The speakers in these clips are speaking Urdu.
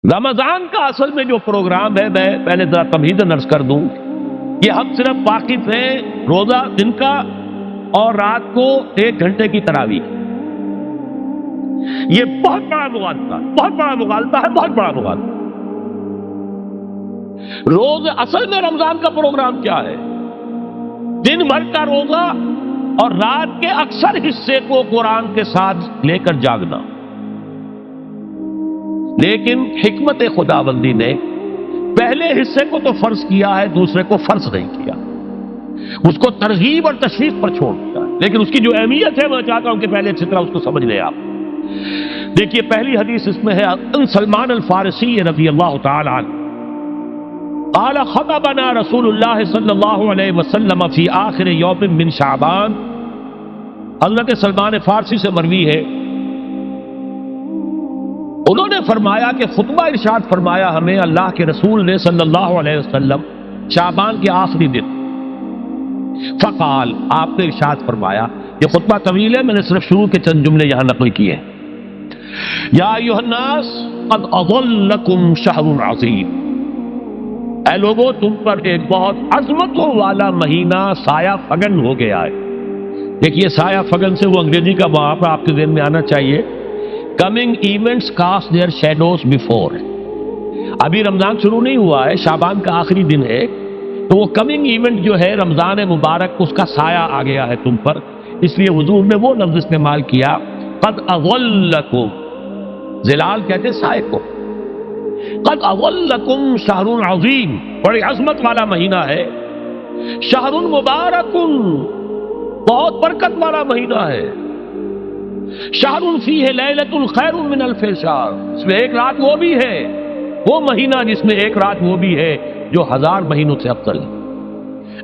رمضان کا اصل میں جو پروگرام ہے، میں پہلے ذرا تمہیداً عرض کر دوں کہ ہم صرف واقف ہیں روزہ دن کا اور رات کو 1 گھنٹے کی تراویح۔ یہ بہت بڑا مغالطہ ہے، بہت بڑا مغالطہ ہے، بہت بڑا مغالطہ۔ اصل میں رمضان کا پروگرام کیا ہے؟ دن بھر کا روزہ اور رات کے اکثر حصے کو قرآن کے ساتھ لے کر جاگنا۔ لیکن حکمت خداوندی نے پہلے حصے کو تو فرض کیا ہے، دوسرے کو فرض نہیں کیا، اس کو ترغیب اور تشویق پر چھوڑ دیا۔ لیکن اس کی جو اہمیت ہے میں چاہتا ہوں کہ پہلے اچھی طرح اس کو سمجھ لیں آپ۔ دیکھیے پہلی حدیث اس میں ہے ان سلمان الفارسی رضی اللہ تعالی عنہ قال خطبنا رسول اللہ صلی اللہ علیہ وسلم فی آخر یوم من شعبان۔ حضرت سلمان فارسی سے مروی ہے، انہوں نے فرمایا کہ خطبہ ارشاد فرمایا ہمیں اللہ کے رسول نے صلی اللہ علیہ وسلم شعبان کے آخری دن۔ فقال، آپ نے ارشاد فرمایا، یہ خطبہ طویل ہے، میں نے صرف شروع کے چند جملے یہاں نقل کیے ہیں۔ یا ایھا الناس قد اضلکم شہر عظیم، اے لوگوں تم پر ایک بہت عظمتوں والا مہینہ سایہ فگن ہو گیا ہے۔ دیکھیے سایہ فگن سے وہ انگریزی کا محاورہ آپ کے ذہن میں آنا چاہیے، coming events cast their shadows before. ابھی رمضان شروع نہیں ہوا ہے، شعبان کا آخری دن ہے، تو وہ کمنگ ایونٹ جو ہے رمضان مبارک، اس کا سایہ آ گیا ہے تم پر، اس لیے حضور نے وہ لفظ استعمال کیا قد اضلکم، ظلال کہتے ہیں سائے کو، قد اضلکم شہر عظیم، بڑی عظمت والا مہینہ ہے، شہر مبارک، بہت برکت والا مہینہ ہے، شہر فیہ لیلۃ خیر من الف شہر، اس میں ایک رات وہ بھی ہے، وہ مہینہ جس میں ایک رات وہ بھی ہے جو 1000 مہینوں سے افضل ہے۔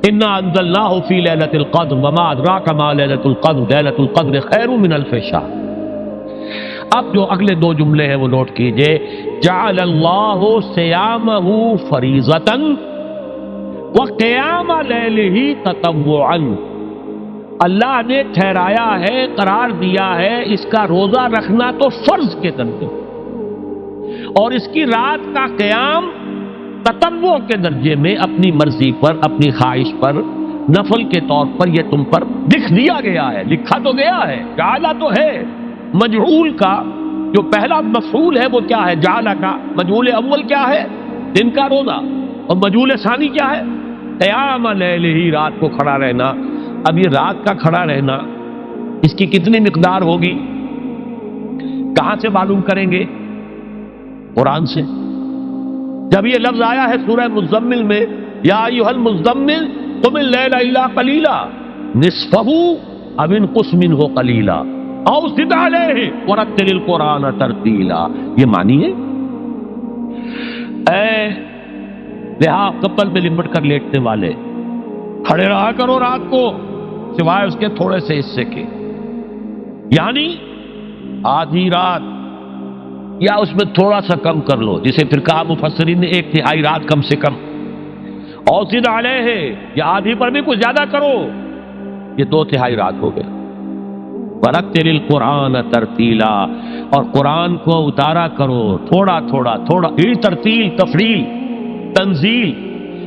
انا انزلناہ فی لیلۃ القدر وما ادراک ما لیلۃ القدر لیلۃ القدر خیر من الف شہر۔ اب جو اگلے 2 جملے ہیں وہ نوٹ کیجئے، جعل اللہ صیامہ فریضۃ وقیام لیلہ تطوعا، اللہ نے ٹھہرایا ہے، قرار دیا ہے اس کا روزہ رکھنا تو فرض کے درجے، اور اس کی رات کا قیام تطوع کے درجے میں، اپنی مرضی پر، اپنی خواہش پر، نفل کے طور پر یہ تم پر لکھ دیا گیا ہے، لکھا تو گیا ہے، جعلہ تو ہے۔ مجعول کا جو پہلا مفعول ہے وہ کیا ہے؟ جعلہ کا مجعول اول کیا ہے؟ دن کا روزہ، اور مجعول ثانی کیا ہے؟ قیام لیلہ، رات کو کھڑا رہنا۔ اب یہ رات کا کھڑا رہنا اس کی کتنی مقدار ہوگی؟ کہاں سے معلوم کریں گے؟ قرآن سے۔ جب یہ لفظ آیا ہے سورہ مزمل میں، یا ایھا المزمل قم اللیل الا قلیلا نصفہ او انقص منہ قلیلا او زد علیہ ورتل القرآن ترتیلا، یہ معنی ہے اے لحاظ کپل میں لپٹ کر لیٹنے والے، کھڑے رہا کرو رات کو سوائے اس کے تھوڑے سے حصے کے، یعنی آدھی رات یا اس میں تھوڑا سا کم کر لو، جسے پھر کہا مفسرین نے 1/3 رات کم سے کم، اور زد علیہ، یا آدھی پر بھی کچھ زیادہ کرو، یہ 2/3 رات ہو گئے۔ وَرَتِّلِ الْقُرْآنَ تَرْتِیلًا، اور قرآن کو اتارا کرو تھوڑا تھوڑا تھوڑا، یہ ترتیل، تفریل، تنزیل،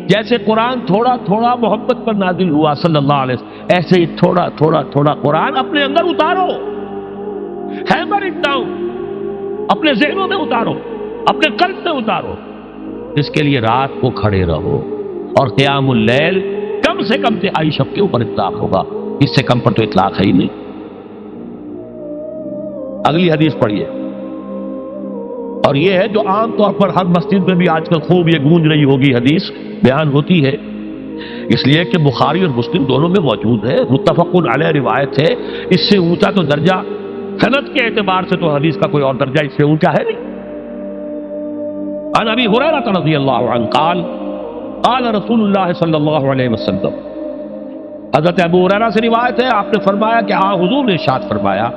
جیسے قرآن تھوڑا تھوڑا محمد پر نازل ہوا صلی اللہ علیہ وسلم، ایسے ہی تھوڑا تھوڑا تھوڑا قرآن اپنے اندر اتارو، ہیمر اٹ ڈاؤن، اپنے ذہنوں میں اتارو، اپنے قلب میں اتارو۔ اس کے لیے رات کو کھڑے رہو، اور قیام اللیل کم سے کم 3/4 شب کے اوپر اطلاق ہوگا، اس سے کم پر تو اطلاق ہے ہی نہیں۔ اگلی حدیث پڑھیے، اور یہ ہے جو عام طور پر ہر مسجد میں بھی آج کل خوب یہ گونج رہی ہوگی، حدیث بیان ہوتی ہے، اس لیے کہ بخاری اور مسلم دونوں میں موجود ہے، متفق علیہ روایت ہے، اس سے اونچا تو درجہ سند کے اعتبار سے تو حدیث کا کوئی اور درجہ اس سے اونچا ہے نہیں۔ عن ابی ہریرہ رضی اللہ عنہ قال قال رسول اللہ صلی اللہ علیہ وسلم، حضرت ابو ہریرہ سے روایت ہے، آپ نے فرمایا کہ حضور نے ارشاد فرمایا،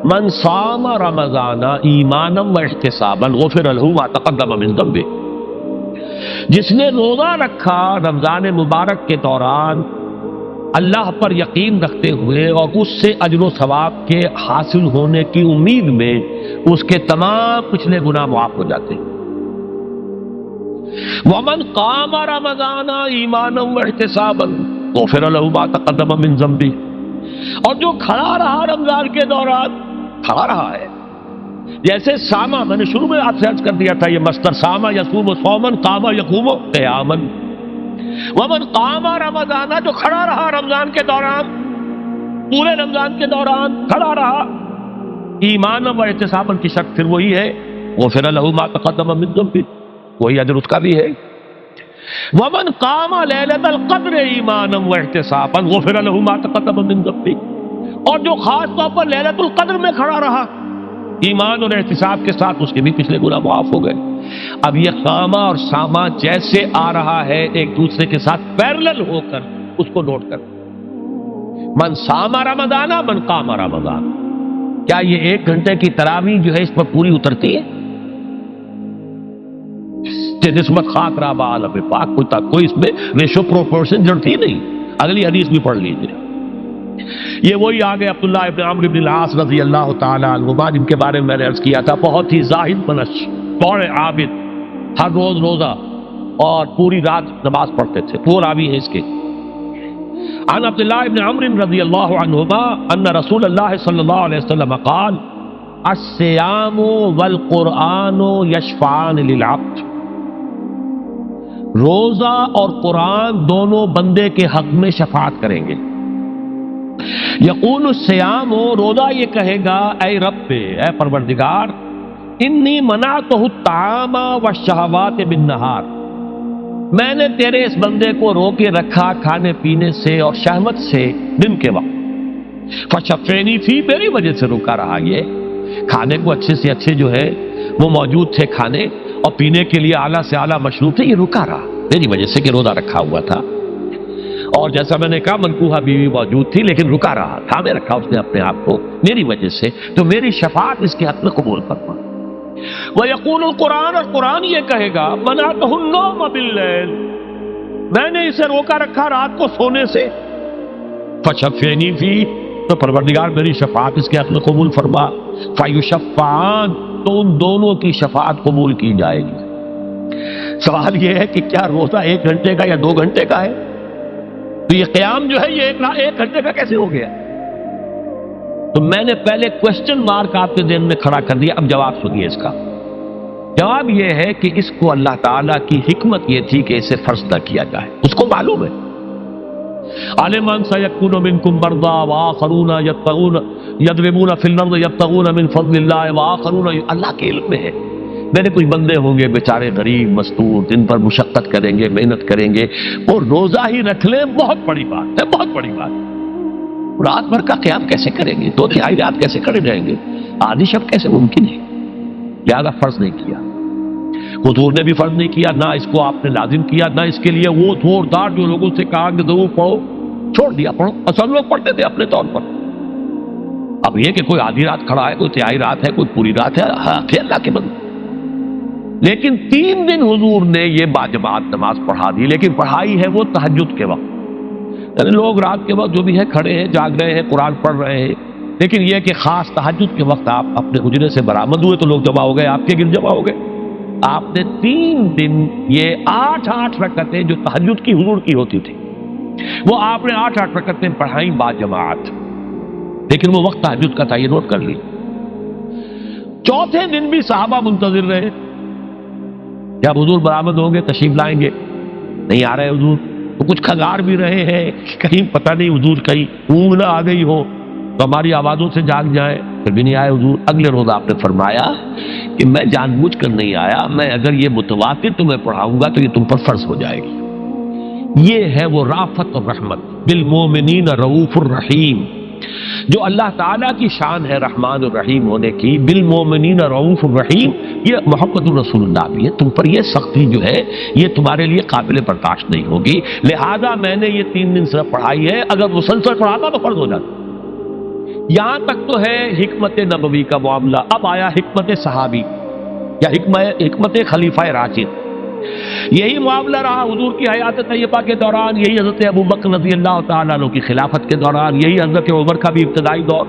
من صام رمضان ایمانا و احتسابا غفر له ما تقدم من ذنبه، جس نے روزہ رکھا رمضان مبارک کے دوران اللہ پر یقین رکھتے ہوئے اور اس سے اجر و ثواب کے حاصل ہونے کی امید میں، اس کے تمام پچھلے گناہ معاف ہو جاتے ہیں۔ ومن قام رمضان ایمانا واحتسابا غفر له ما تقدم من ذنبه، اور جو کھڑا رہا رمضان کے دوران، کھڑا رہا ہے، جیسے ساما، میں نے شروع میں آپ سے عرض کر دیا تھا یہ مصدر ساما یصوم صوما قام یقوم قیاما، ومن قام رمضان، جو کھڑا رہا رمضان کے دوران، پورے رمضان کے دوران کھڑا رہا، ایمان و احتسابا کی شرط پھر وہی ہے، غفر له ما تقدم من ذنبه، وہی اجر اس کا بھی ہے۔ ومن قام لیلۃ القدر ایمانا واحتسابا غفر له ما تقدم من ذنبه، اور جو خاص طور پر لیلۃ القدر میں کھڑا رہا ایمان اور احتساب کے ساتھ، اس کے بھی پچھلے گناہ معاف ہو گئے۔ اب یہ قامہ اور سامہ جیسے آ رہا ہے ایک دوسرے کے ساتھ پیرلل ہو کر، اس کو نوٹ کر، من سامہ رمضان من قام رمضان، کیا یہ 1 گھنٹے کی تراویح جو ہے اس پر پوری اترتی ہے؟ نسبت خاک رابع عالم پاک، کوئی اس میں ریشو پروپورشن جڑتی نہیں۔ اگلی حدیث بھی پڑھ لیجیے، یہ وہی آگے عبداللہ ابن عمرو بن العاص رضی اللہ تعالی عنہما، جن کے بارے میں نے عرض کیا تھا، بہت ہی زاہد منش، بڑے عابد، ہر روز روزہ اور پوری رات نماز پڑھتے تھے، وہ راوی ہے اس کے۔ عن عبداللہ ابن عمرو رضی اللہ عنہما ان رسول اللہ صلی اللہ علیہ وسلم قال الصیام والقرآن یشفعان للعبد، روزہ اور قرآن دونوں بندے کے حق میں شفاعت کریں گے۔ یقول الصیام، روزہ یہ کہے گا اے رب، اے پروردگار، انی منعتہ الطعام والشہوات بالنہار، میں نے تیرے اس بندے کو روکے رکھا کھانے پینے سے اور شہوت سے دن کے وقت، فشفینی فی، میری وجہ سے روکا رہا، یہ کھانے کو اچھے سے اچھے جو ہے وہ موجود تھے کھانے، اور پینے کے لیے اعلیٰ سے اعلیٰ مشروب تھے، یہ رکا رہا میری وجہ سے کہ روزہ رکھا ہوا تھا، اور جیسا میں نے کہا منکوحہ بیوی موجود تھی لیکن رکا رہا، تھامے رکھا اس نے اپنے آپ کو میری وجہ سے، تو میری شفاعت اس کے حق میں قبول فرما۔ وَيَقُولُ الْقُرْآنُ، اور قرآن یہ کہے گا مَنَعْتُهُ النَّوْمَ بِاللَّيْلِ، میں نے اسے روکا رکھا رات کو سونے سے، فَشَفِّعْنِي فِيهِ، تو پروردگار میری شفاعت اس کے حق میں قبول فرما، فَيُشَفَّعَانِ، تو ان دونوں کی شفاعت قبول کی جائے گی۔ سوال یہ ہے کہ کیا روزہ 1 گھنٹے کا یا 2 گھنٹے کا ہے؟ تو یہ قیام جو ہے یہ 1 گھنٹے کا کیسے ہو گیا؟ تو میں نے پہلے کوسچن مارک آپ کے ذہن میں کھڑا کر دیا، اب جواب سنیے اس کا۔ جواب یہ ہے کہ اس کو اللہ تعالیٰ کی حکمت یہ تھی کہ اسے فرض نہ کیا جائے، اس کو معلوم ہے۔ عَلِمَ أَنَّ سَيَكُونُ مِنكُمْ مَرْضَىٰ وَآخَرُونَ يَضْرِبُونَ فِي الْأَرْضِ يَبْتَغُونَ مِن فَضْلِ اللَّهِ وَآخَرُونَ، اللہ کے علم میں ہے میرے کچھ بندے ہوں گے بیچارے غریب مستور، دن پر مشقت کریں گے، محنت کریں گے، اور روزہ ہی رکھ لیں، بہت بڑی بات ہے، بہت بڑی بات۔ رات بھر کا قیام کیسے کریں گے؟ 2/3 رات کیسے کھڑے رہیں گے؟ آدھی شب کیسے ممکن ہے؟ لہذا فرض نہیں کیا، حضور نے بھی فرض نہیں کیا، نہ اس کو آپ نے لازم کیا، نہ اس کے لیے وہ زوردار جو لوگوں سے کہا کہ ضرور پڑھو، چھوڑ دیا پڑھو، اصل لوگ پڑھتے تھے اپنے طور پر۔ اب یہ کہ کوئی آدھی رات کھڑا ہے، کوئی 1/3 رات ہے، کوئی پوری رات ہے، حق ہے اللہ کے بندے۔ لیکن 3 دن حضور نے یہ باجماعت نماز پڑھا دی، لیکن پڑھائی ہے وہ تہجد کے وقت، یعنی لوگ رات کے وقت جو بھی ہے کھڑے ہیں، جاگ رہے ہیں، قرآن پڑھ رہے ہیں، لیکن یہ کہ خاص تہجد کے وقت آپ اپنے حجرے سے برآمد ہوئے تو لوگ جمع ہو گئے، آپ کے گرد جمع ہو گئے۔ آپ نے 3 دن یہ 8 رکعتیں جو تہجد کی حضور کی ہوتی تھی، وہ آپ نے 8 رکعتیں پڑھائیں باجماعت، لیکن وہ وقت تہجد کا تھا، یہ نوٹ کر لی۔ 4تھے دن بھی صحابہ منتظر رہے، جب حضور برآمد ہوں گے تشریف لائیں گے، نہیں آ رہے حضور، تو کچھ کھنگار بھی رہے ہیں، کہیں پتہ نہیں حضور کہیں اونگ نہ آ گئی ہو تو ہماری آوازوں سے جاگ جائیں، پھر بھی نہیں آئے حضور۔ اگلے روز آپ نے فرمایا کہ میں جان بوجھ کر نہیں آیا، میں اگر یہ متواتر تمہیں پڑھاؤں گا تو یہ تم پر فرض ہو جائے گی۔ یہ ہے وہ رافت اور رحمت، بالمومنین رؤوف الرحیم، جو اللہ تعالیٰ کی شان ہے رحمان الرحیم ہونے کی، بالمومنین رؤوف الرحیم، یہ محمد الرسول اللہ بھی ہے، تم پر یہ سختی جو ہے یہ تمہارے لیے قابل برداشت نہیں ہوگی، لہذا میں نے یہ 3 دن صرف پڑھائی ہے، اگر مسلسل پڑھاتا تو فرض ہو جاتا۔ یہاں تک تو ہے حکمت نبوی کا معاملہ، اب آیا حکمت صحابی یا حکمت خلیفہ راشد۔ یہی معاملہ رہا حضور کی حیات طیبہ کے دوران، یہی حضرت ابوبکر رضی اللہ تعالیٰ عنہ کی خلافت کے دوران، یہی حضرت عمر کا بھی ابتدائی دور،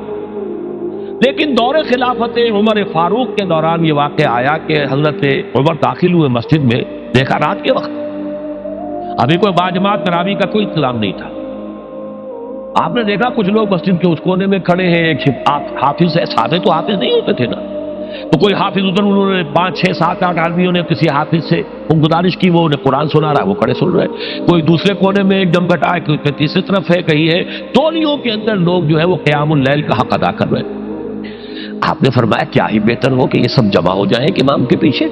لیکن دور خلافت عمر فاروق کے دوران یہ واقعہ آیا کہ حضرت عمر داخل ہوئے مسجد میں، دیکھا رات کے وقت ابھی کوئی باجماعت تراویح کا کوئی انتظام نہیں تھا. آپ نے دیکھا کچھ لوگ مسجد کے اس کونے میں کھڑے ہیں, ایک حافظ ہے, سارے تو حافظ نہیں ہوتے تھے نا, تو کوئی حافظ ادھر, انہوں نے 5 6 7 8 آدمیوں نے کسی حافظ سے گزارش کی, وہ انہیں قرآن سنا رہا ہے, وہ کھڑے سن رہے ہیں. کوئی دوسرے کونے میں ایک دم کٹا ہے, کوئی تیسری طرف ہے, کہیں ہے. تولیوں کے اندر لوگ جو ہے وہ قیام اللیل کا حق ادا کر رہے ہیں. آپ نے فرمایا کیا ہی بہتر ہو کہ یہ سب جمع ہو جائیں کہ امام کے پیچھے,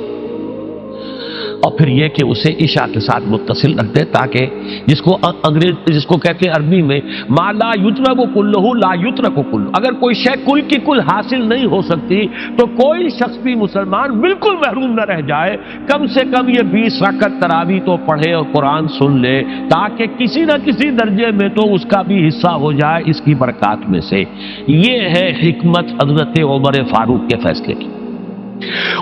اور پھر یہ کہ اسے عشاء کے ساتھ متصل رکھ دے, تاکہ جس کو کہتے ہیں عربی میں ما لا یترک کلہ لا یترک کلہ, اگر کوئی شے کل کی کل حاصل نہیں ہو سکتی تو کوئی شخص بھی مسلمان بالکل محروم نہ رہ جائے. کم سے کم یہ 20 رکعت تراویح تو پڑھے اور قرآن سن لے, تاکہ کسی نہ کسی درجے میں تو اس کا بھی حصہ ہو جائے اس کی برکات میں سے. یہ ہے حکمت حضرت عمر فاروق کے فیصلے کی.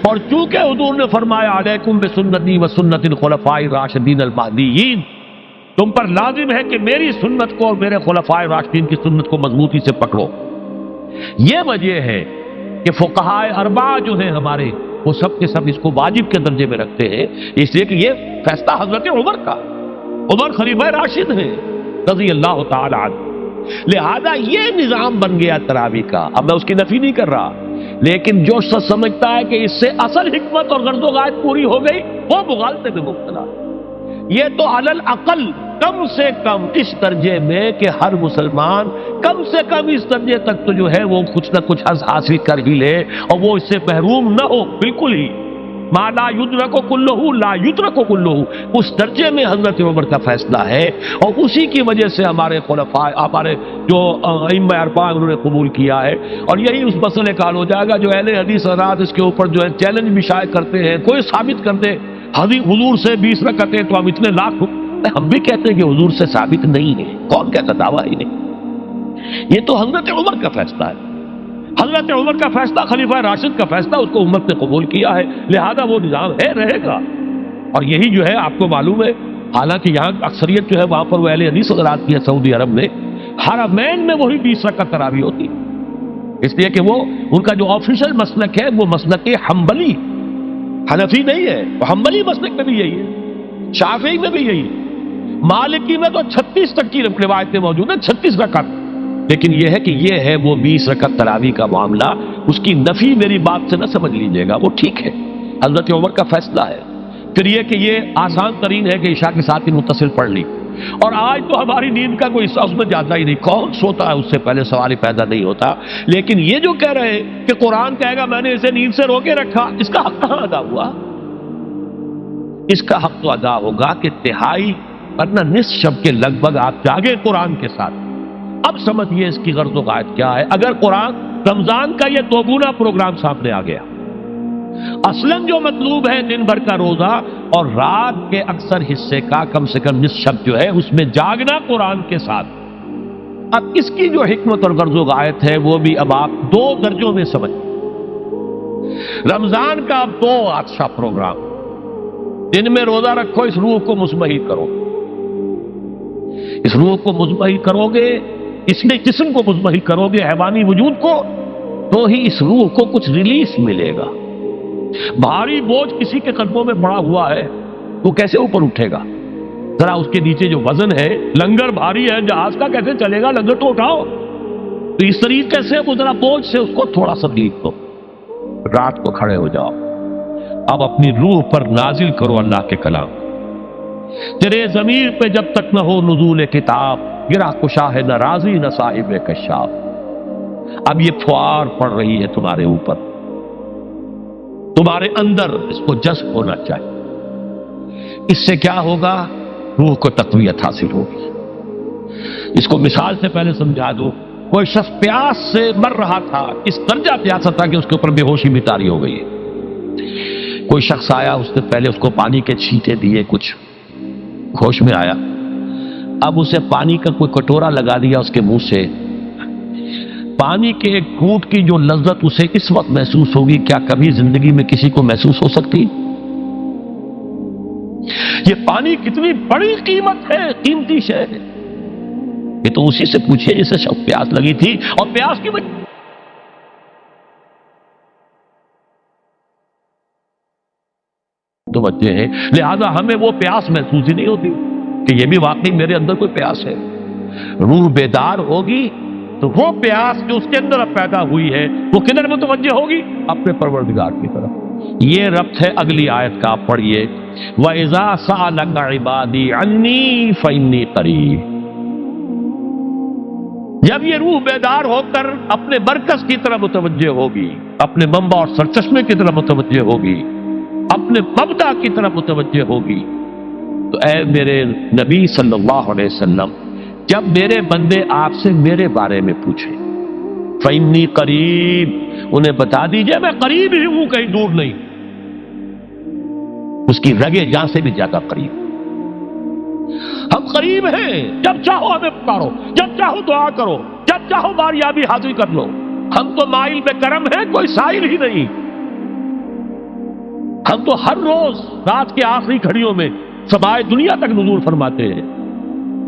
اور چونکہ حضور نے فرمایا علیکم بسنتی و سنت الخلفاء الراشدین المہدیین, تم پر لازم ہے کہ میری سنت کو اور میرے خلفاء راشدین کی سنت کو مضبوطی سے پکڑو. یہ وجہ ہے کہ فقہائے اربعہ جو ہیں ہمارے, وہ سب کے سب اس کو واجب کے درجے میں رکھتے ہیں, اس لیے کہ یہ فیصلہ حضرت عمر کا, عمر خلیفہ راشد ہیں رضی اللہ تعالی عنہ. لہذا یہ نظام بن گیا تراویح کا. اب میں اس کی نفی نہیں کر رہا, لیکن جو سمجھتا ہے کہ اس سے اصل حکمت اور غرض و غایت پوری ہو گئی, وہ مغالطے میں مبتلا. یہ تو علی الاقل کم سے کم اس درجے میں کہ ہر مسلمان کم سے کم اس درجے تک تو جو ہے وہ کچھ نہ کچھ حاصل کر ہی لے, اور وہ اس سے محروم نہ ہو بالکل ہی. ما لا یدرک کلہ لا یترک کلہ, اس درجے میں حضرت عمر کا فیصلہ ہے, اور اسی کی وجہ سے ہمارے خلفاء, ہمارے جو ائمہ اربعہ انہوں نے قبول کیا ہے. اور یہی اس مسئلے کا حل ہو جائے گا. جو اہل حدیث حضرات اس کے اوپر جو ہے چیلنج بھی شائع کرتے ہیں, کوئی ثابت کر دے حضور سے 20 رکعتیں تو ہم اتنے لاکھ, ہم بھی کہتے ہیں کہ حضور سے ثابت نہیں ہے, کون کہتا دعویٰ ہی نہیں. یہ تو حضرت عمر کا فیصلہ ہے, حضرت عمر کا فیصلہ, خلیفہ راشد کا فیصلہ, اس کو امت نے قبول کیا ہے, لہذا وہ نظام ہے, رہے گا. اور یہی جو ہے آپ کو معلوم ہے, حالانکہ یہاں اکثریت جو ہے وہاں پر وہ اہل حدیث حضرات کی ہے سعودی عرب میں, حرمین میں وہی 20 رکعت تراویح ہوتی, اس لیے کہ وہ ان کا جو آفیشل مسلک ہے وہ مسلک حنبلی, حنفی نہیں ہے. وہ حنبلی مسلک میں بھی یہی ہے, شافعی میں بھی یہی ہے, مالکی میں تو 36 تک کی روایتیں موجود ہیں, 36 رکعت. لیکن یہ ہے کہ یہ ہے وہ 20 رکعت تراویح کا معاملہ, اس کی نفی میری بات سے نہ سمجھ لیجیے گا, وہ ٹھیک ہے, حضرت عمر کا فیصلہ ہے. پھر یہ کہ یہ آسان ترین ہے کہ عشاء کے ساتھ ہی متصل پڑھ لی, اور آج تو ہماری نیند کا کوئی حصہ اس میں جاتا ہی نہیں, کون سوتا ہے, اس سے پہلے سوال ہی پیدا نہیں ہوتا. لیکن یہ جو کہہ رہے ہیں کہ قرآن کہے گا میں نے اسے نیند سے روکے رکھا, اس کا حق کہاں ادا ہوا؟ اس کا حق تو ادا ہوگا کہ تہائی ورنہ نصف شب کے لگ بھگ آپ جاگے قرآن کے ساتھ. اب سمجھیے اس کی غرض و غایت کیا ہے. اگر قرآن رمضان کا یہ دوگنا پروگرام سامنے آ گیا, اصلاً جو مطلوب ہے دن بھر کا روزہ اور رات کے اکثر حصے کا کم سے کم نصف شب جو ہے اس میں جاگنا قرآن کے ساتھ. اب اس کی جو حکمت اور غرض و غایت ہے وہ بھی اب آپ 2 درجوں میں سمجھ. رمضان کا اب 2 اچھا پروگرام, دن میں روزہ رکھو, اس روح کو مزمحل کرو, اس روح کو مزمحل کرو گے, اس نے جسم کو مزمحل کرو گے, حیوانی وجود کو, تو ہی اس روح کو کچھ ریلیف ملے گا. بھاری بوجھ کسی کے قدموں میں پڑا ہوا ہے, وہ کیسے اوپر اٹھے گا؟ ذرا اس کے نیچے جو وزن ہے, لنگر بھاری ہے, جہاز کا کیسے چلے گا؟ لنگر تو اٹھاؤ. تو اس طریقے سے وہ ذرا بوجھ سے اس کو تھوڑا سا ریلیف دو, رات کو کھڑے ہو جاؤ. اب اپنی روح پر نازل کرو اللہ کے کلام. تیرے ضمیر پہ جب تک نہ ہو نزول کتاب, گرا کشا ہے نہ راضی نہ صاحب کشاف. اب یہ فوار پڑ رہی ہے تمہارے اوپر, تمہارے اندر اس کو جذب ہونا چاہیے. اس سے کیا ہوگا؟ روح کو تقویت حاصل ہوگی. اس کو مثال سے پہلے سمجھا دو. کوئی شخص پیاس سے مر رہا تھا, اس درجہ پیاسا تھا کہ اس کے اوپر بے ہوشی بھی طاری ہو گئی ہے. کوئی شخص آیا, اس نے پہلے اس کو پانی کے چھینٹے دیے, کچھ ہوش میں آیا. اب اسے پانی کا کوئی کٹورا لگا دیا اس کے منہ سے. پانی کے ایک گھونٹ کی جو لذت اسے اس وقت محسوس ہوگی, کیا کبھی زندگی میں کسی کو محسوس ہو سکتی؟ یہ پانی کتنی بڑی قیمت ہے, قیمتی شے ہے. یہ تو اسی سے پوچھے جسے شخص پیاس لگی تھی, اور پیاس کی وجہ متوجہ ہیں، لہذا ہمیں وہ پیاس محسوس ہی نہیں ہوتی کہ یہ بھی واقعی میرے اندر کوئی پیاس ہے۔ روح بیدار ہوگی تو وہ پیاس جو اس کے اندر پیدا ہوئی ہے وہ کدھر متوجہ ہوگی؟ اپنے پروردگار کی طرف۔ یہ ربط ہے اگلی آیت کا، آپ پڑھیے وَإِذَا سَأَلَكَ عِبَادِي عَنِّي فَإِنِّي قَرِيبٌ۔ جب یہ روح بیدار ہو کر اپنے مرکز کی طرف متوجہ ہوگی، اپنے منبع اور سرچشمے کی طرف متوجہ ہوگی، اپنے مبدا کی طرف متوجہ ہوگی، تو اے میرے نبی صلی اللہ علیہ وسلم، جب میرے بندے آپ سے میرے بارے میں پوچھیں فَإِنِّي قَرِيبٌ، انہیں بتا دیجئے میں قریب ہی ہوں، کہیں دور نہیں، اس کی رگے جاں سے بھی زیادہ قریب۔ ہم قریب ہیں، جب چاہو ہمیں پکارو، جب چاہو دعا کرو، جب چاہو باریابی حاصل کر لو۔ ہم تو مائل بے کرم ہیں، کوئی سائل ہی نہیں۔ ہم تو ہر روز رات کے آخری گھڑیوں میں سمائے دنیا تک نزول فرماتے ہیں،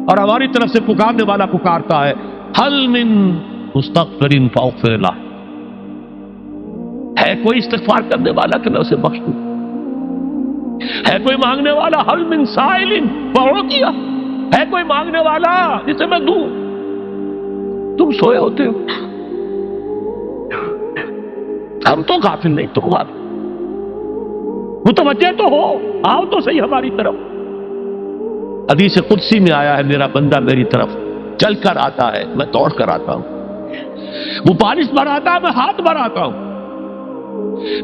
اور ہماری طرف سے پکارنے والا پکارتا ہے حل من مستغفر فاغفر لہ، ہے کوئی استغفار کرنے والا کہ میں اسے بخش دوں؟ ہے کوئی مانگنے والا حل من سائل فاعطیہ، ہے کوئی مانگنے والا جسے میں دوں؟ تم سوئے ہوتے ہو، ہم تو غافل نہیں، تو غافل، متوجہ تو ہو، آؤ تو صحیح ہماری طرف۔ حدیث قدسی میں آیا ہے میرا بندہ میری طرف چل کر آتا ہے، میں دوڑ کر آتا ہوں، وہ بارش بھراتا ہے، میں ہاتھ بھراتا ہوں،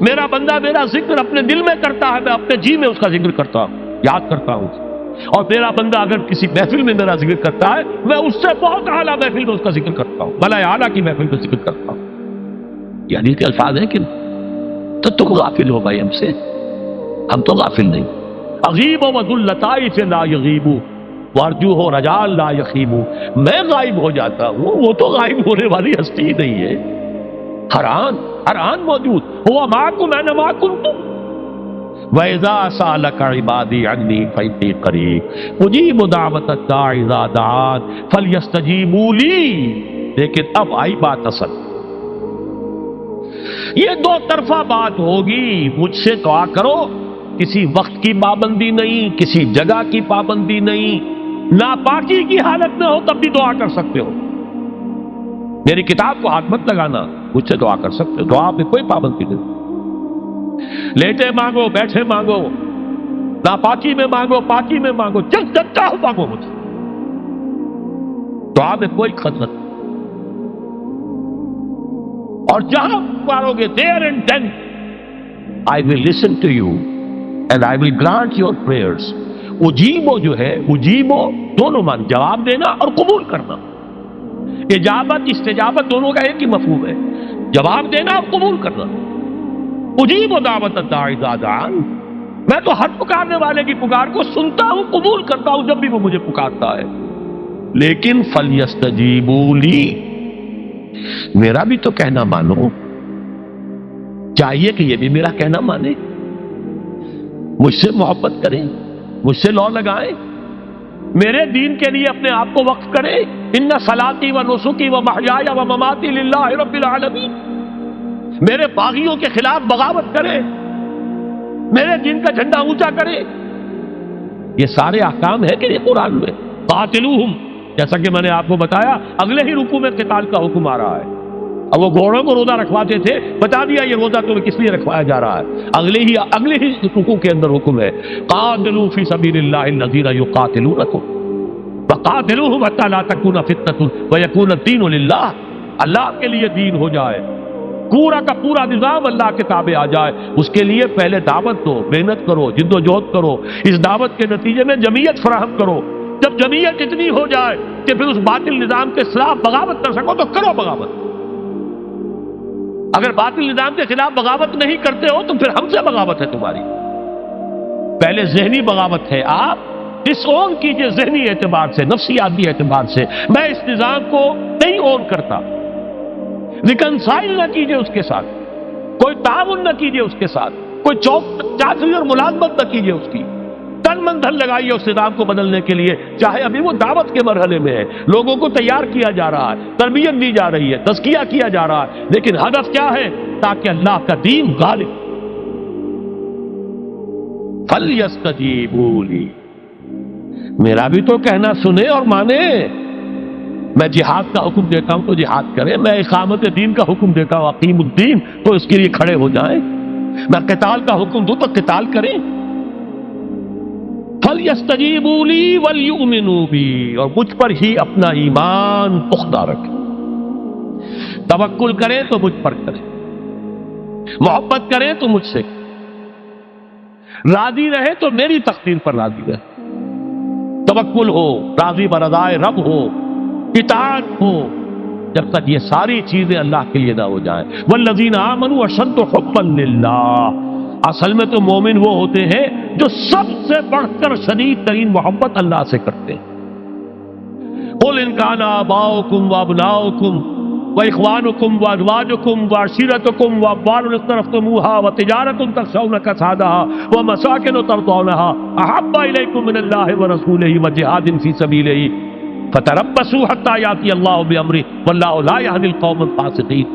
میرا بندہ میرا ذکر اپنے دل میں کرتا ہے، میں اپنے جی میں اس کا ذکر کرتا ہوں، یاد کرتا ہوں، اور میرا بندہ اگر کسی محفل میں میرا ذکر کرتا ہے، میں اس سے بہت اعلیٰ محفل میں اس کا ذکر کرتا ہوں، بلائے اعلیٰ کی محفل میں ذکر کرتا ہوں۔ یہ حدیث کے الفاظ ہیں کہ تو تم غافل ہو بھائی ہم سے، ہم تو غافل نہیں۔ اغیب و ذو اللطائف لا یغیب وارجو ہو رجال لا یخیب، میں غائب ہو جاتا ہوں، وہ تو غائب ہونے والی ہستی ہی نہیں ہے، ہر آن موجود، ہوا معکم اینما کنتم۔ وَإِذَا سَأَلَكَ عِبَادِي عَنِّي فَإِنِّي قَرِيبٌ أُجِيبُ دَعْوَةَ الدَّاعِ إِذَا دَعَانِ فَلْيَسْتَجِيبُوا لِي۔ لیکن اب آئی بات اصل، یہ دو طرفہ بات ہوگی، مجھ سے دعا کرو، کسی وقت کی پابندی نہیں، کسی جگہ کی پابندی نہیں، ناپاکی کی حالت میں ہو تب بھی دعا کر سکتے ہو، میری کتاب کو ہاتھ مت لگانا، مجھ سے دعا کر سکتے ہو، دعا پہ کوئی پابندی نہیں، لیٹے مانگو، بیٹھے مانگو، ناپاکی میں مانگو، پاکی میں مانگو، جب چاہو مانگو مجھ سے، دعا میں کوئی خطرت نہیں، اور جہاں پکارو گے there and then I will listen to you and I will grant your prayers۔ اجیبو جو ہے، اجیبو دونوں مان، جواب دینا اور قبول کرنا، اجابت استجابت دونوں کا ایک ہی مفہوم ہے، جواب دینا اور قبول کرنا۔ اجیب دعوت الداعی اذا دعان، میں تو ہر پکارنے والے کی پکار کو سنتا ہوں، قبول کرتا ہوں جب بھی وہ مجھے پکارتا ہے، لیکن فلیستجیبوا لی، میرا بھی تو کہنا مانو، چاہیے کہ یہ بھی میرا کہنا مانے، مجھ سے محبت کریں، مجھ سے لو لگائیں، میرے دین کے لیے اپنے آپ کو وقف کریں۔ ان صلاتی و نسکی و محیای و مماتی للہ رب العالمین، میرے باغیوں کے خلاف بغاوت کریں، میرے دین کا جھنڈا اونچا کریں، یہ سارے احکام ہیں کہ یہ قرآن میں۔ قاتلوہم، جیسا کہ میں نے آپ کو بتایا اگلے ہی رکوع میں قتال کا حکم آ رہا ہے، اب وہ گھوڑوں کو روزہ رکھواتے تھے، بتا دیا یہ روزہ تمہیں کس لیے رکھوایا جا رہا ہے، اگلے ہی رکوع کے اندر حکم ہے قاتلوا فی سبیل اللہ الذین یقاتلونکم وقاتلوہم حتی لا تکون فتنۃ ویکون الدین للہ، اللہ کے لیے دین ہو جائے، پورا کا پورا نظام اللہ کے تابع آ جائے، اس کے لیے پہلے دعوت دو، محنت کرو، جد و جہد کرو، اس دعوت کے نتیجے میں جمعیت فراہم کرو، جب جمعیت اتنی ہو جائے کہ پھر اس باطل نظام کے خلاف بغاوت کر سکو تو کرو بغاوت، اگر باطل نظام کے خلاف بغاوت نہیں کرتے ہو تو پھر ہم سے بغاوت ہے تمہاری، پہلے ذہنی بغاوت ہے، آپ ڈس اون کیجئے ذہنی اعتبار سے، نفسیاتی اعتبار سے، میں اس نظام کو نہیں اون کرتا، ریکنسائل نہ کیجئے اس کے ساتھ، کوئی تعاون نہ کیجئے اس کے ساتھ، کوئی چاچری اور ملازمت نہ کیجئے اس کی، تن من دھن لگائیے اس نظام کو بدلنے کے لیے، چاہے ابھی وہ دعوت کے مرحلے میں ہے، لوگوں کو تیار کیا جا رہا ہے، تربیت دی جا رہی ہے، تزکیہ کیا جا رہا ہے، لیکن ہدف کیا ہے؟ تاکہ اللہ کا دین غالب، فَلْيَسْتَجِيبُوا لِي، میرا بھی تو کہنا سنے اور مانے. میں جہاد کا حکم دیتا ہوں تو جہاد کریں، میں اقامت دین کا حکم دیتا ہوں اقیم الدین تو اس کے لیے کھڑے ہو جائیں، میں قتال کا حکم دوں تو قتال کریں. فَلْيَسْتَجِيبُوا لِي وَلْيُؤْمِنُوا بِي، اور مجھ پر ہی اپنا ایمان پختہ رکھیں. توکل کریں تو مجھ پر کریں، محبت کریں تو مجھ سے، راضی رہے تو میری تقدیر پر راضی رہے. توکل ہو، راضی برضائے رب ہو، اطاعت ہو، جب تک یہ ساری چیزیں اللہ کے لیے نہ ہو جائیں. والذین آمنوا اشد حبا للہ، اصل میں تو مومن وہ ہوتے ہیں جو سب سے بڑھ کر شدید ترین محبت اللہ سے کرتے ہیں. قل ان کان آباؤکم وابناؤکم واخوانکم وازواجکم وعشیرتکم واموال اقترفتموها وتجارۃ تخشون کسادها ومساکن ترضونها احب الیکم من اللہ ورسولہ وجہاد فی سبیلہ فتربصوا حتی یاتی اللہ بامرہ واللہ لا یہدی القوم الفاسقین.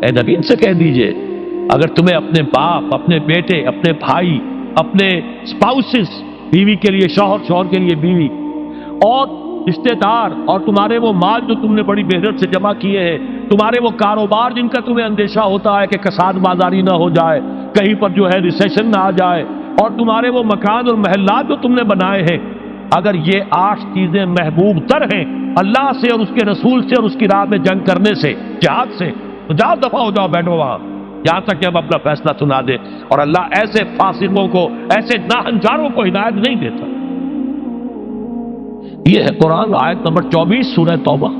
اے نبی ان سے کہہ دیجئے اگر تمہیں اپنے باپ، اپنے بیٹے، اپنے بھائی، اپنے اسپاؤسز، بیوی کے لیے شوہر، شوہر کے لیے بیوی، اور رشتے دار، اور تمہارے وہ مال جو تم نے بڑی محنت سے جمع کیے ہیں، تمہارے وہ کاروبار جن کا تمہیں اندیشہ ہوتا ہے کہ کساد بازاری نہ ہو جائے، کہیں پر جو ہے ریسیشن نہ آ جائے، اور تمہارے وہ مکان اور محلات جو تم نے بنائے ہیں، اگر یہ 8 چیزیں محبوب تر ہیں اللہ سے اور اس کے رسول سے اور اس کی راہ میں جنگ کرنے سے، جہاد سے، تو جاؤ دفعہ ہو جاؤ، بیٹھو وہاں یہاں تک کہ ہم اپنا فیصلہ سنا دیں. اور اللہ ایسے فاسقوں کو، ایسے ناہنجاروں کو ہدایت نہیں دیتا. یہ ہے قرآن آیت نمبر 24 سورہ توبہ.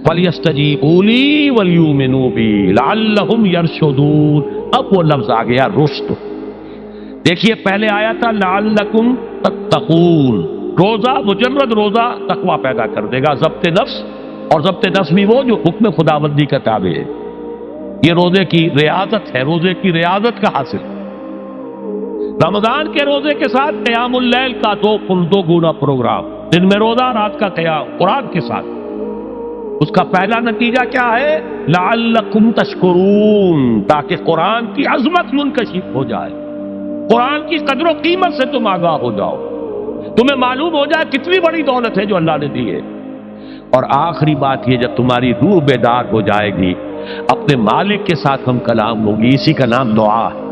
فَلْيَسْتَجِيبُوا لِي وَلْيُؤْمِنُوا بِي لَعَلَّهُمْ يَرْشُدُونَ. اب وہ لفظ آ گیا رشد. دیکھیے پہلے آیا تھا لَعَلَّكُمْ تَتَّقُونَ، روزہ، مجرد روزہ تقوی پیدا کر دے گا، ضبط نفس، اور ضبط نفس بھی وہ جو حکم خداوندی کا تابع ہے. یہ روزے کی ریاضت ہے، روزے کی ریاضت کا حاصل. رمضان کے روزے کے ساتھ قیام اللیل کا دو گنا پروگرام، دن میں روزہ، رات کا قیام قرآن کے ساتھ. اس کا پہلا نتیجہ کیا ہے؟ لعلکم تشکرون، تاکہ قرآن کی عظمت منکشف ہو جائے، قرآن کی قدر و قیمت سے تم آگاہ ہو جاؤ، تمہیں معلوم ہو جائے کتنی بڑی دولت ہے جو اللہ نے دی ہے. اور آخری بات یہ، جب تمہاری روح بیدار ہو جائے گی، اپنے مالک کے ساتھ ہم کلام ہوگی. اسی کا نام دعا ہے.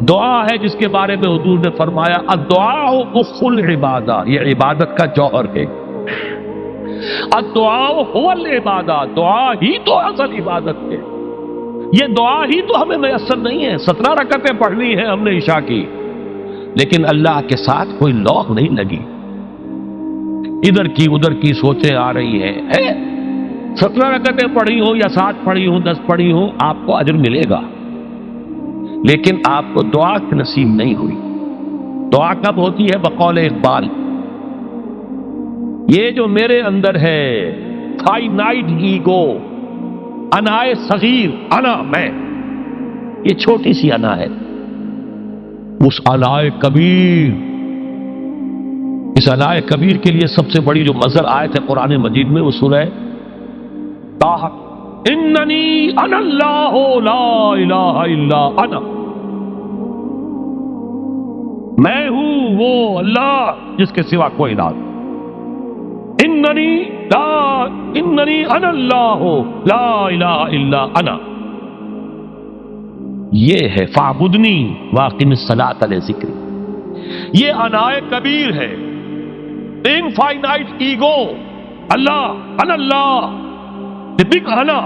دعا ہے جس کے بارے میں حضور نے فرمایا الدعاء مخ العبادہ، یہ عبادت کا جوہر ہے. الدعاء هو العبادہ، دعا ہی تو اصل عبادت ہے. یہ دعا ہی تو ہمیں میسر نہیں ہے. 17 رکعتیں پڑھنی ہیں ہم نے عشاء کی، لیکن اللہ کے ساتھ کوئی لوگ نہیں لگی، ادھر کی ادھر کی سوچیں آ رہی ہیں. 17 رکعتیں پڑھی ہوں یا 7 پڑھی ہوں، 10 پڑھی ہوں، آپ کو اجر ملے گا، لیکن آپ کو دعا کی نصیب نہیں ہوئی. دعا کب ہوتی ہے؟ بقول اقبال، یہ جو میرے اندر ہے فائنائٹ ایگو، انائے صغیر، انا میں، یہ چھوٹی سی انا ہے. اس انائے کبیر، اس انائے کبیر کے لیے سب سے بڑی جو مظہر آیت ہے قرآن مجید میں وہ سورہ طٰ، اننی انا اللہ لا الہ الا انا، میں ہوں وہ اللہ جس کے سوا کوئی نہ. اننی انا اللہ لا الہ الا انا، یہ ہے فاعبدنی واقم الصلاۃ لذکری. یہ انائے کبیر ہے، انفائنائٹ ایگو، اللہ، انا اللہ، بگ انا،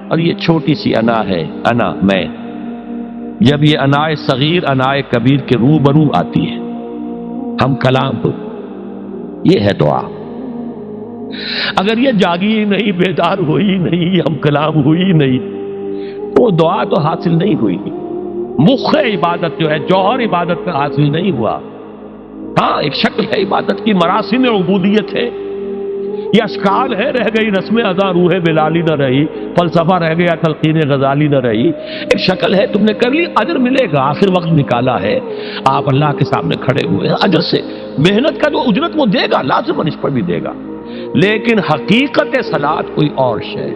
اور یہ چھوٹی سی انا ہے، انا میں. جب یہ انائے صغیر انائے کبیر کے روبرو آتی ہے، ہم کلام ہو، یہ ہے دعا. اگر یہ جاگی ہی نہیں، بیدار ہوئی نہیں، ہم کلام ہوئی نہیں، تو دعا تو حاصل نہیں ہوئی. مخ عبادت جو ہے، جوہر عبادت کا حاصل نہیں ہوا. ہاں ایک شکل ہے عبادت کی، مراسم عبودیت ہے، یہ اشکال ہے، رہ گئی رسم ادا روح بلالی نہ رہی، فلسفہ رہ گیا تلقین غزالی نہ رہی. ایک شکل ہے، تم نے کر لی، اجر ملے گا. آخر وقت نکالا ہے، آپ اللہ کے سامنے کھڑے ہوئے ہیں، اجر سے محنت کا جو اجرت وہ دے گا، لازم اس پر بھی دے گا. لیکن حقیقت صلاۃ کوئی اور شے.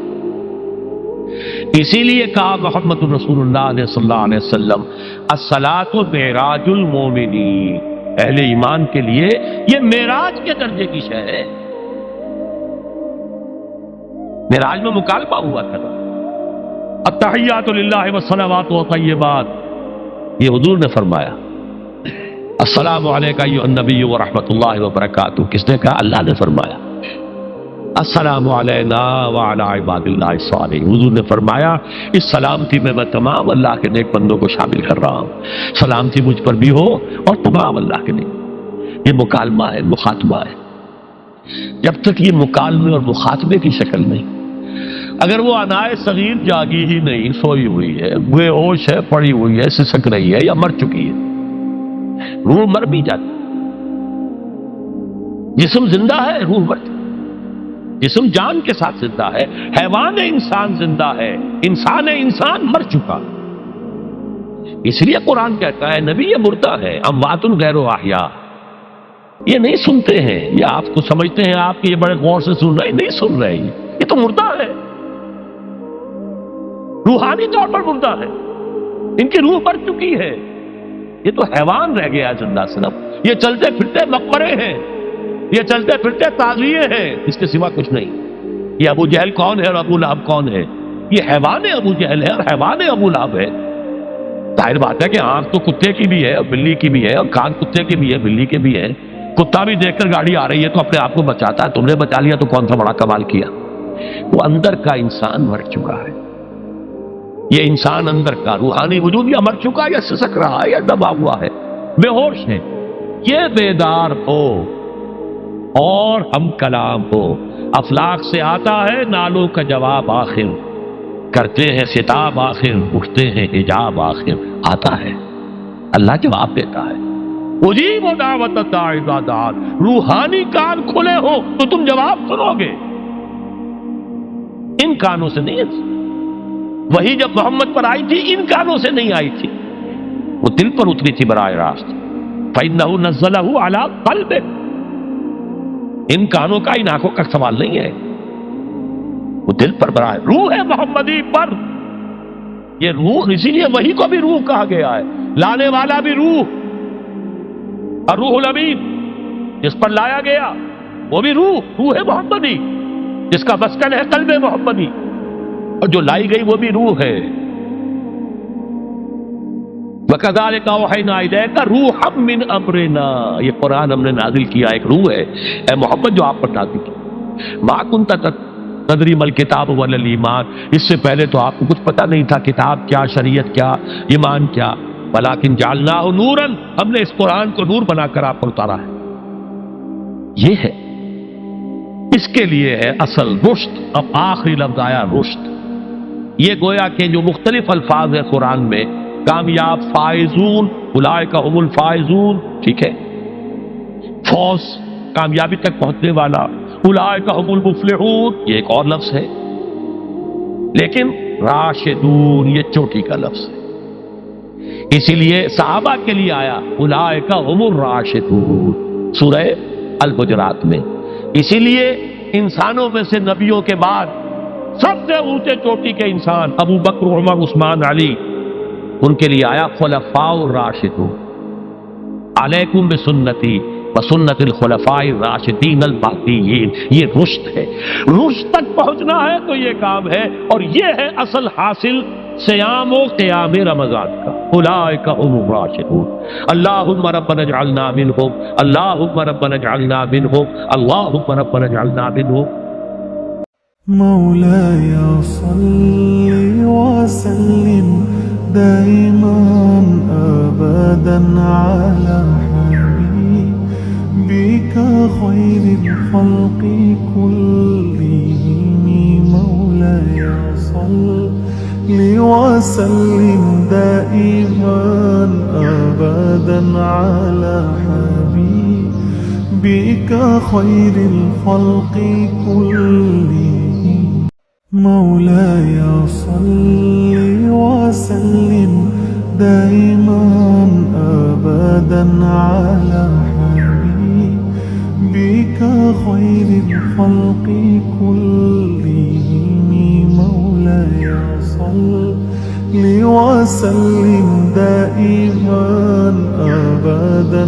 اسی لیے کہا محمد رسول اللہ صلی اللہ علیہ وسلم الصلاۃ معراج المومنین، اہل ایمان کے لیے یہ معراج کے درجے کی شے ہے۔ معراج میں مکالمہ ہوا تھا، التحیات للہ والصلوات والطیبات، یہ حضور نے فرمایا السلام علیکہ ایھا النبی ورحمۃ اللہ وبرکاتہ، کس نے کہا؟ اللہ نے فرمایا السلام علینا وعلی عباد اللہ الصالحین، حضور نے فرمایا اس سلامتی میں تمام اللہ کے نیک بندوں کو شامل کر رہا ہوں، سلامتی مجھ پر بھی ہو اور تمام اللہ کے نیک۔ یہ مکالمہ ہے، مخاطبہ ہے۔ جب تک یہ مکالمے اور مخاطبے کی شکل نہیں، اگر وہ انائے صغیر جاگی ہی نہیں، سوئی ہوئی ہے، بے ہوش ہے، پڑی ہوئی ہے، سسک رہی ہے یا مر چکی ہے، روح مر بھی جاتی، جسم زندہ ہے، روح مرتی، جسم جان کے ساتھ زندہ ہے، حیوان انسان زندہ ہے، انسان مر چکا۔ اس لیے قرآن کہتا ہے نبی یہ مردہ ہے، اموات غیر احیاء، یہ نہیں سنتے ہیں، یہ آپ کو سمجھتے ہیں آپ یہ بڑے غور سے سن رہے ہیں، نہیں سن رہے، یہ تو مردہ ہے، روحانی طور پر مردہ ہے، ان کی روح مر چکی ہے، یہ تو حیوان رہ گیا زندہ صرف، یہ چلتے پھرتے مقبرے ہیں، یہ چلتے پھرتے تعزیے ہیں، اس کے سوا کچھ نہیں۔ یہ ابو جہل کون ہے اور ابو لہب کون ہے؟ یہ حیوان ابو جہل ہے اور حیوان ابو لہب ہے۔ ظاہر بات ہے کہ آنکھ تو کتے کی بھی ہے اور بلی کی بھی ہے، اور کان کتے کے بھی ہے، بلی کے بھی ہے۔ کتا بھی دیکھ کر گاڑی آ رہی ہے تو اپنے آپ کو بچاتا ہے، تم نے بچا لیا تو کون سا بڑا کمال کیا۔ وہ اندر کا انسان مر چکا ہے، یہ انسان اندر کا روحانی وجود یا مر چکا ہے یا سسک رہا ہے یا دبا ہوا ہے، بے ہوش ہے۔ یہ بیدار ہو اور ہم کلام ہو، افلاک سے آتا ہے نالوں کا جواب آخر، کرتے ہیں خطاب آخر، اٹھتے ہیں حجاب آخر، آتا ہے اللہ جواب دیتا ہے۔ اجیب دعوت الداعی اذا دعان، روحانی کان کھلے ہو تو تم جواب سنو گے، ان کانوں سے نہیں۔ وہی جب محمد پر آئی تھی ان کانوں سے نہیں آئی تھی، وہ دل پر اتری تھی براہ راست۔ فإنه نزله على قلبك، ان کانوں کا ان آنکھوں کا سوال نہیں ہے، وہ دل پر براہ روح ہے محمدی پر، یہ روح، اسی لیے وہی کو بھی روح کہا گیا ہے، لانے والا بھی روح، اور روح الامین جس پر لایا گیا وہ بھی روح ہے محمدی، جس کا مسکن ہے قلب محمدی، اور جو لائی گئی وہ بھی روح ہے۔ وَكَذَلِكَ أَوْحَيْنَا إِلَيْكَ رُوحًا مِّنْ أَمْرِنَا، یہ قرآن ہم نے نازل کیا، ایک روح ہے اے محمد جو آپ پر نازل کی۔ مَا كُنْتَ تَدْرِي مَا الْكِتَابُ وَلَا الْإِيمَانُ، اس سے پہلے تو آپ کو کچھ پتہ نہیں تھا کتاب کیا، شریعت کیا، ایمان کیا، وَلَٰكِنْ جَعَلْنَاهُ نُورًا، ہم نے اس قرآن کو نور بنا کر آپ پر اتارا ہے۔ یہ ہے، اس کے لیے ہے اصل رشد۔ اب آخری لفظ آیا رشد، یہ گویا کہ جو مختلف الفاظ ہیں قرآن میں، کامیاب، فائزون، اولئک هم الفائزون، ٹھیک ہے، فوز، کامیابی تک پہنچنے والا، اولئک هم المفلحون، یہ ایک اور لفظ ہے، لیکن راشدون یہ چوٹی کا لفظ ہے، اسی لیے صحابہ کے لیے آیا اولئک هم الراشدون سورہ الحجرات میں۔ اسی لیے انسانوں میں سے نبیوں کے بعد سب سے اونچے چوٹی کے انسان ابو بکر، عمر، عثمان، علی، ان کے لیے آیا خلفاء الراشدون، علیکم بسنتی وسنت الخلفاء الراشدین المہدیین، یہ رشد ہے۔ رشد تک پہنچنا ہے تو یہ کام ہے، اور یہ ہے اصل حاصل صیام و قیام رمضان کا۔ اولئک هم الراشدون، اللہم ربنا اجعلنا منہم، اللہم ربنا اجعلنا منہم، اللہم ربنا اجعلنا منہم۔ مولاي صل وسلم دائما أبدا على حبيبك خير الخلق كلهم، مولاي صل وسلم دائما أبدا على حبيبك خير الخلق كلهم، مولاي صل وسلم دائما أبدا على حبيبك خير الخلق كلهم، مولاي مولاي صل وسلم دائما أبدا